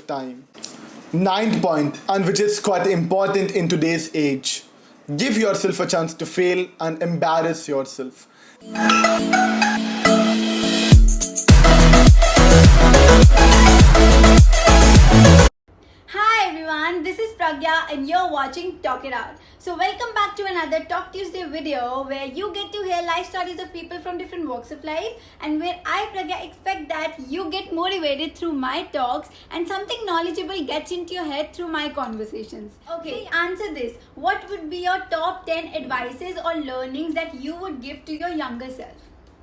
time. Ninth point, and which is quite important in today's age. Give yourself a chance to fail and embarrass yourself. Hi everyone, this is Pragya and you're watching Talk It Out. So welcome back to another Talk Tuesday video where you get to hear life stories of people from different walks of life, and where I, Pragya, expect that you get motivated through my talks and something knowledgeable gets into your head through my conversations. Okay, answer this. What would be your top 10 advices or learnings that you would give to your younger self?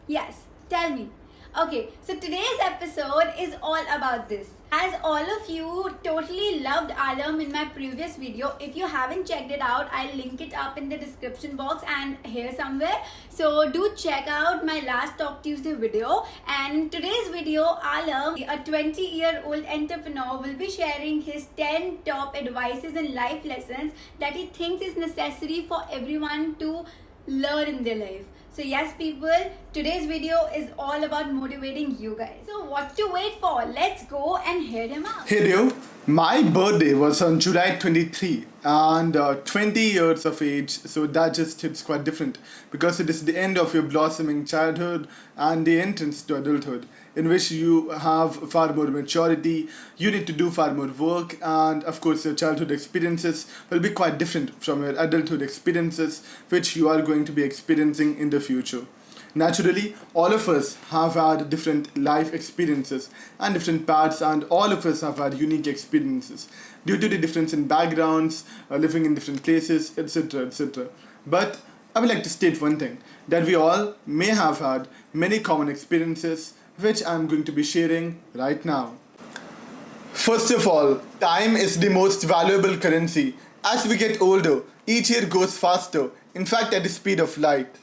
Yes, tell me. Okay, so today's episode is all about this. As all of you totally loved Alam in my previous video, if you haven't checked it out, I'll link it up in the description box and here somewhere. So do check out my last Talk Tuesday video. And in today's video, Alam, a 20-year-old entrepreneur, will be sharing his 10 top advices and life lessons that he thinks is necessary for everyone to learn in their life. So yes people, today's video is all about motivating you guys. So what to wait for? Let's go and hear him out. Hey Dio, my birthday was on July 23 and 20 years of age, so that just hits quite different because it is the end of your blossoming childhood and the entrance to adulthood, in which you have far more maturity, you need to do far more work, and of course your childhood experiences will be quite different from your adulthood experiences which you are going to be experiencing in the future. Naturally, all of us have had different life experiences and different paths, and all of us have had unique experiences due to the difference in backgrounds, living in different places, etc. etc. But I would like to state one thing, that we all may have had many common experiences which I'm going to be sharing right now. First of all, time is the most valuable currency. As we get older, each year goes faster, in fact at the speed of light.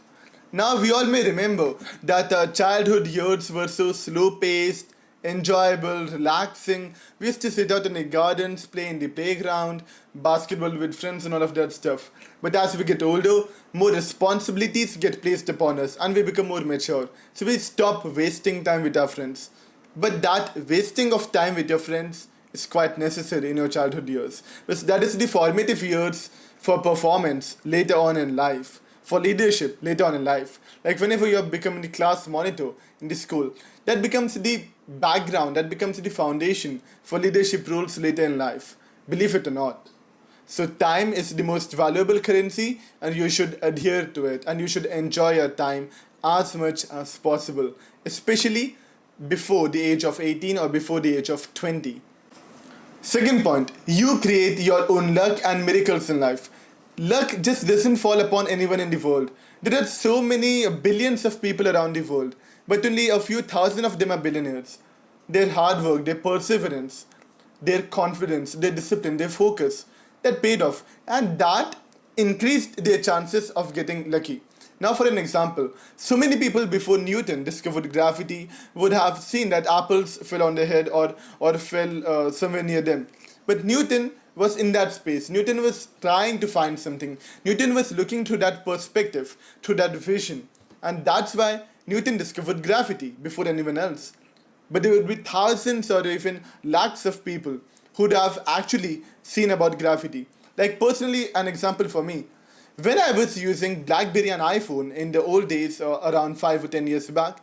Now we all may remember that our childhood years were so slow-paced, enjoyable, relaxing. We used to sit out in the gardens, play in the playground, basketball with friends and all of that stuff. But as we get older, more responsibilities get placed upon us and we become more mature. So we stop wasting time with our friends. But that wasting of time with your friends is quite necessary in your childhood years, because that is the formative years for performance later on in life, for leadership later on in life. Like whenever you are becoming the class monitor in the school, that becomes the background, that becomes the foundation for leadership roles later in life, believe it or not. So time is the most valuable currency and you should adhere to it, and you should enjoy your time as much as possible, especially before the age of 18 or before the age of 20. Second point, you create your own luck and miracles in life. Luck just doesn't fall upon anyone in the world. There are so many billions of people around the world, but only a few thousand of them are billionaires. Their hard work, their perseverance, their confidence, their discipline, their focus, that paid off, and that increased their chances of getting lucky. Now for an example, so many people before Newton discovered gravity would have seen that apples fell on their head or fell somewhere near them. But Newton was in that space. Newton was trying to find something. Newton was looking through that perspective, through that vision. And that's why Newton discovered gravity before anyone else. But there would be thousands or even lakhs of people who would have actually seen about gravity. Like personally, an example for me. When I was using BlackBerry and iPhone in the old days, around 5 or 10 years back,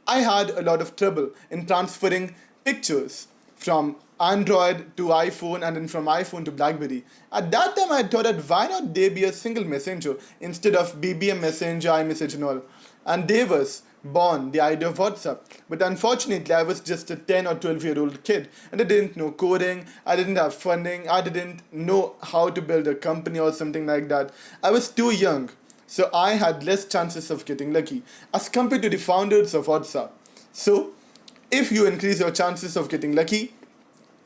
I had a lot of trouble in transferring pictures from Android to iPhone and then from iPhone to BlackBerry. At that time I thought that why not there be a single messenger instead of BBM Messenger, iMessage and all. And there was born the idea of WhatsApp. But unfortunately I was just a 10 or 12-year-old kid and I didn't know coding, I didn't have funding, I didn't know how to build a company or something like that. I was too young, so I had less chances of getting lucky as compared to the founders of WhatsApp. So if you increase your chances of getting lucky,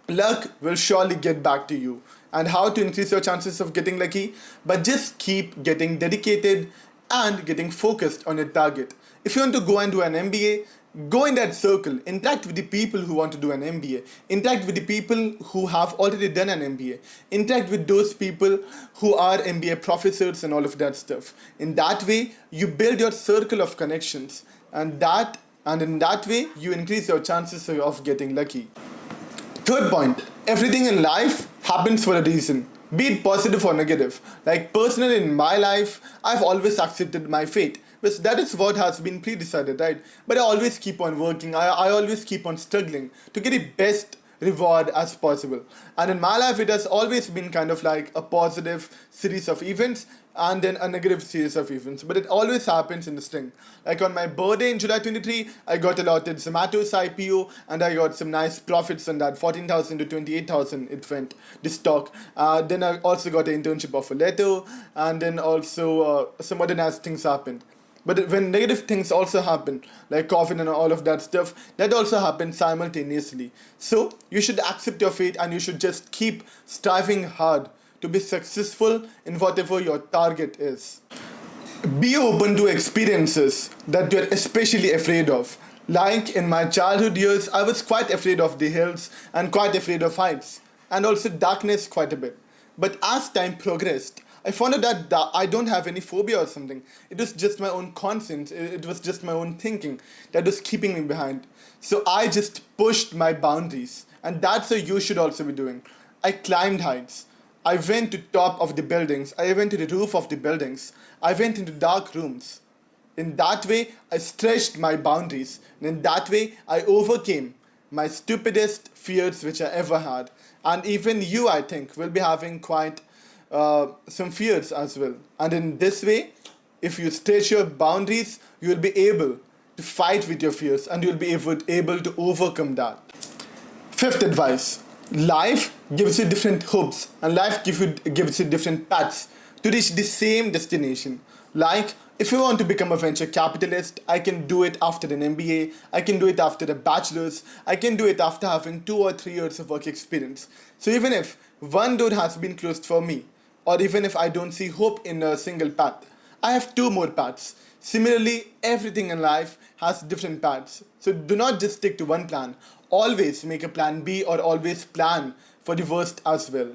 luck will surely get back to you. And how to increase your chances of getting lucky? But just keep getting dedicated and getting focused on your target. If you want to go and do an MBA, go in that circle, interact with the people who want to do an MBA, interact with the people who have already done an MBA, interact with those people who are MBA professors and all of that stuff. In that way, you build your circle of connections, and in that way, you increase your chances of getting lucky. Third point, everything in life happens for a reason, be it positive or negative. Like personally in my life, I've always accepted my fate. Because that is what has been pre-decided, right? But I always keep on working. I always keep on struggling to get the best reward as possible. And in my life, it has always been kind of like a positive series of events and then a negative series of events. But it always happens in the string. Like on my birthday in July 23, I got allotted Zomato's IPO and I got some nice profits on that. 14,000 to 28,000 it went, the stock. Then I also got an internship offer letter, and then also some other nice things happened. But when negative things also happen, like COVID and all of that stuff, that also happens simultaneously. So you should accept your fate and you should just keep striving hard to be successful in whatever your target is. Be open to experiences that you're especially afraid of. Like in my childhood years, I was quite afraid of the hills and quite afraid of heights, and also darkness quite a bit. But as time progressed, I found out that I don't have any phobia or something. It was just my own conscience. It was just my own thinking that was keeping me behind. So I just pushed my boundaries. And that's what you should also be doing. I climbed heights. I went to top of the buildings. I went to the roof of the buildings. I went into dark rooms. In that way, I stretched my boundaries. And in that way, I overcame my stupidest fears which I ever had. And even you, I think, will be having quite some fears as well. And in this way, if you stretch your boundaries, you will be able to fight with your fears and you will be able to overcome that. Fifth advice: life gives you different hopes and life gives you different paths to reach the same destination. Like, if you want to become a venture capitalist, I can do it after an MBA, I can do it after a bachelor's, I can do it after having 2 or 3 years of work experience. So even if one door has been closed for me, or even if I don't see hope in a single path, I have 2 more paths. Similarly, everything in life has different paths. So do not just stick to one plan. Always make a plan B or always plan for the worst as well.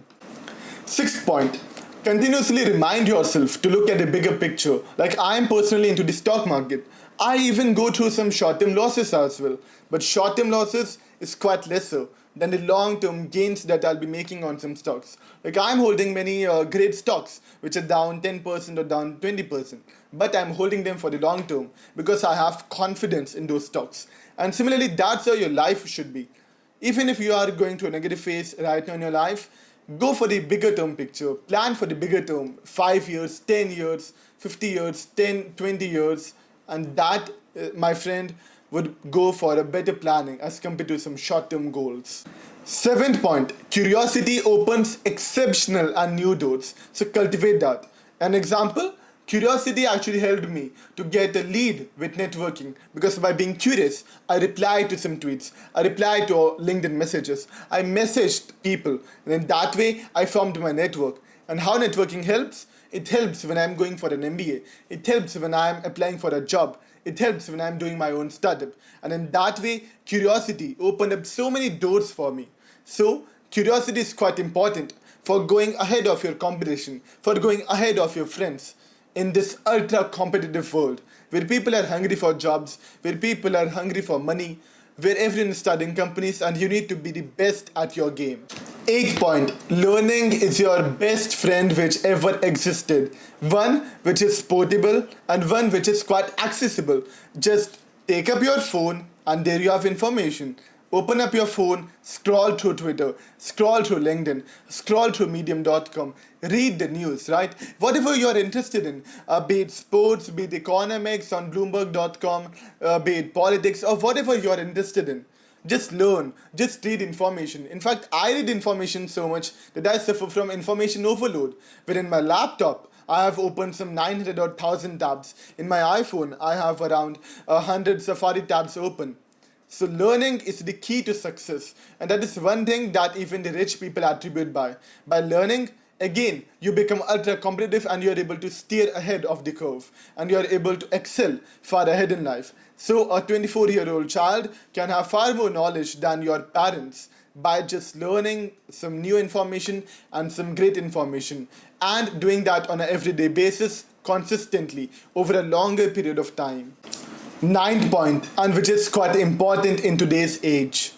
Sixth point: continuously remind yourself to look at the bigger picture. Like, I am personally into the stock market. I even go through some short-term losses as well. But short-term losses is quite lesser than the long-term gains that I'll be making on some stocks. Like, I'm holding many great stocks which are down 10% or down 20%. But I'm holding them for the long term because I have confidence in those stocks. And similarly, that's how your life should be. Even if you are going through a negative phase right now in your life, go for the bigger term picture. Plan for the bigger term. 5 years, 10 years, 50 years, 10, 20 years. And that, my friend, would go for a better planning as compared to some short-term goals. Seventh point: curiosity opens exceptional and new doors. So cultivate that. An example: curiosity actually helped me to get a lead with networking because by being curious, I replied to some tweets, I replied to LinkedIn messages, I messaged people, and in that way, I formed my network. And how networking helps? It helps when I'm going for an MBA. It helps when I'm applying for a job. It helps when I'm doing my own startup. And in that way, curiosity opened up so many doors for me. So, curiosity is quite important for going ahead of your competition, for going ahead of your friends in this ultra competitive world where people are hungry for jobs, where people are hungry for money, where everyone is starting companies and you need to be the best at your game. 8th point: learning is your best friend which ever existed. One which is portable and one which is quite accessible. Just take up your phone and there you have information. Open up your phone, scroll through Twitter, scroll through LinkedIn, scroll through medium.com, read the news, right? Whatever you're interested in, be it sports, be it economics on bloomberg.com, be it politics, or whatever you're interested in. Just learn, just read information. In fact, I read information so much that I suffer from information overload. Within my laptop, I have opened some 900 or 1000 tabs. In my iPhone, I have around 100 Safari tabs open. So learning is the key to success, and that is one thing that even the rich people attribute by. By learning, again, you become ultra competitive and you are able to steer ahead of the curve and you are able to excel far ahead in life. So a 24-year-old child can have far more knowledge than your parents by just learning some new information and some great information and doing that on an everyday basis consistently over a longer period of time. 9th point, and which is quite important in today's age: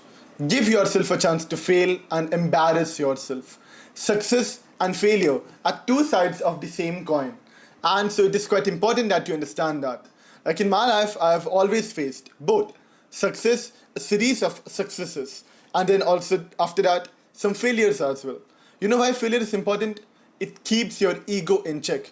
Give yourself a chance to fail and embarrass yourself. Success and failure are two sides of the same coin. And so it is quite important that you understand that. Like in my life, I have always faced both success, a series of successes, and then also after that, some failures as well. You know why failure is important? It keeps your ego in check.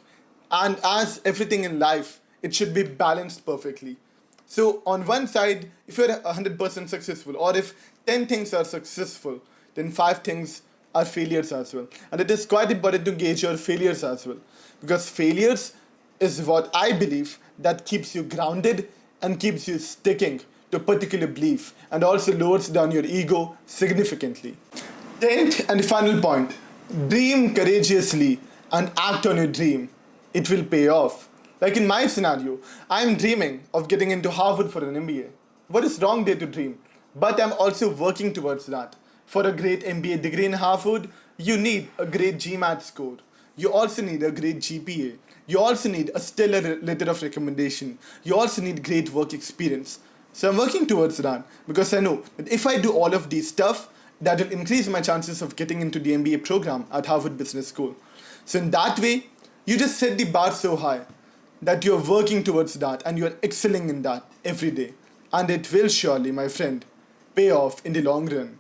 And as everything in life, it should be balanced perfectly. So on one side, if you're 100% successful, or if 10 things are successful, then 5 things are failures as well. And it is quite important to gauge your failures as well. Because failures is what I believe that keeps you grounded and keeps you sticking to a particular belief and also lowers down your ego significantly. 10th and final point, dream courageously and act on your dream. It will pay off. Like in my scenario, I'm dreaming of getting into Harvard for an MBA. What is wrong there to dream? But I'm also working towards that. For a great MBA degree in Harvard, you need a great GMAT score. You also need a great GPA. You also need a stellar letter of recommendation. You also need great work experience. So I'm working towards that because I know that if I do all of these stuff, that will increase my chances of getting into the MBA program at Harvard Business School. So in that way, you just set the bar so high that you're working towards that and you're excelling in that every day. And it will surely, my friend, pay off in the long run.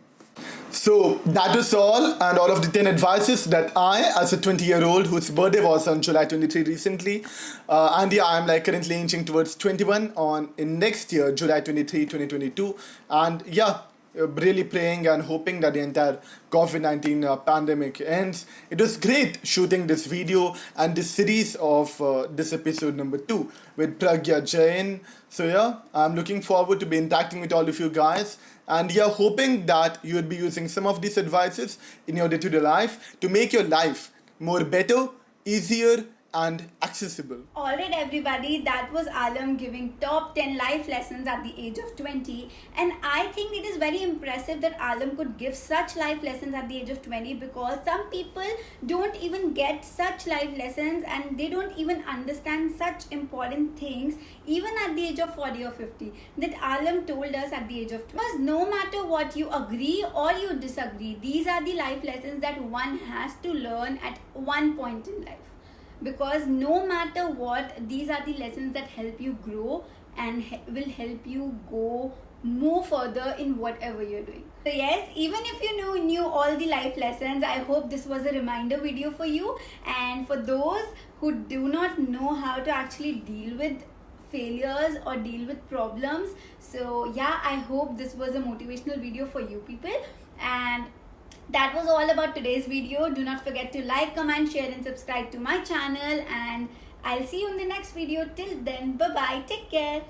So that was all, and all of the 10 advices that I, as a 20-year-old whose birthday was on July 23 recently, and yeah, I'm like currently inching towards 21 on in next year, July 23, 2022, and yeah, really praying and hoping that the entire COVID-19 pandemic ends. It was great shooting this video and this series of this episode number 2 with Pragya Jain. So yeah, I'm looking forward to be interacting with all of you guys. And yeah, hoping that you would be using some of these advices in your day-to-day life to make your life more better, easier, and accessible. Alright everybody, that was Alam giving top 10 life lessons at the age of 20, and I think it is very impressive that Alam could give such life lessons at the age of 20, because some people don't even get such life lessons and they don't even understand such important things even at the age of 40 or 50 that Alam told us at the age of 20. Because no matter what you agree or you disagree, these are the life lessons that one has to learn at one point in life. Because no matter what, these are the lessons that help you grow and will help you go more further in whatever you're doing. So yes, even if you knew all the life lessons, I hope this was a reminder video for you. And for those who do not know how to actually deal with failures or deal with problems, so yeah, I hope this was a motivational video for you people. And that was all about today's video. Do not forget to like, comment, share and subscribe to my channel, and I'll see you in the next video. Till then, bye bye, take care.